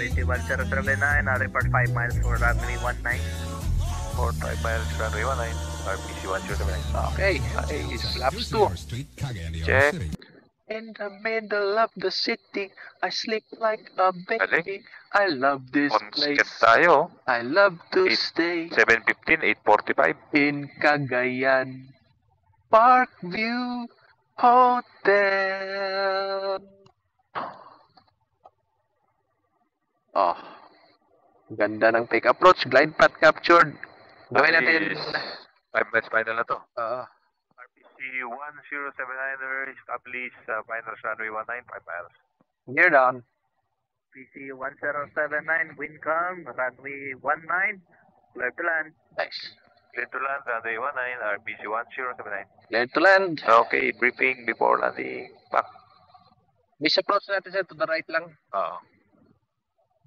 PC1079, report 5 miles for runway 19. 5 miles, runway 19, RPC1079. Okay, flaps 2. Check. In the middle of the city, I sleep like a baby. I love this place. On-skip tayo. I love to stay 7:15, 8:45. in Cagayan Parkview Hotel. Oh, ganda ng take approach. Glide path captured. Gawin natin. 5 miles final na to. PC1079, establish final runway 19, 5 miles. Gear down. PC1079, wind calm, runway 19, clear to land. Nice. Clear to land, runway 19, RPC1079. Clear to land. Okay, briefing before landing. Back. Base approach natin sir, to the right lang. Oo.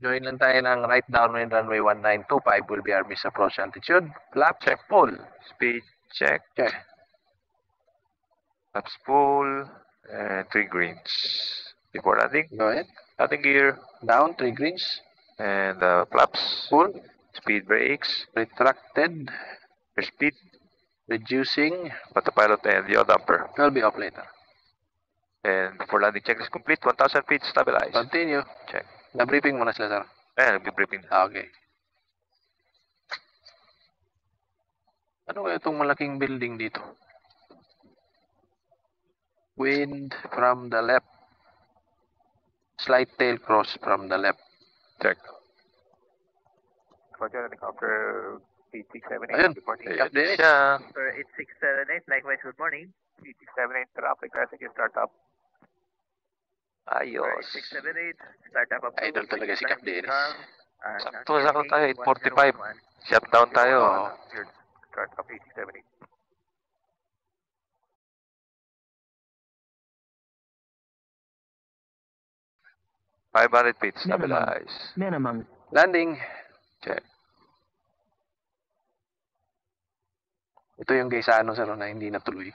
Join lang tayo ng right downwind runway 1925 will be our miss approach altitude. Flap check pull. Speed check. Check. Flaps full. And 3 greens. Before landing. Go ahead. Landing gear. Down 3 greens. And flaps. Pull. Speed brakes. Retracted. Speed. Reducing. Autopilot and yaw damper. Will be off later. And before landing check is complete. 1,000 feet stabilized. Continue. Check. Na-briefing muna sila sir. Nag-briefing. Okay. Ano kaya itong malaking building dito? Wind from the left. Slight tail cross from the left. Check. Roger, helicopter 8678. Ayun. Reporting. Cap Dennis. Siya. Sir, 8678, likewise, good morning. 8678, traffic traffic is start up. Ayos. 8678, start up. Idol talaga si Cap Dennis. Sakto tayo. 8:45. Shutdown tayo. Oo. Start up 8678. 500 feet stabilize. Minimum. Landing. Check. Ito yung kay sa ano sir na hindi natuloy.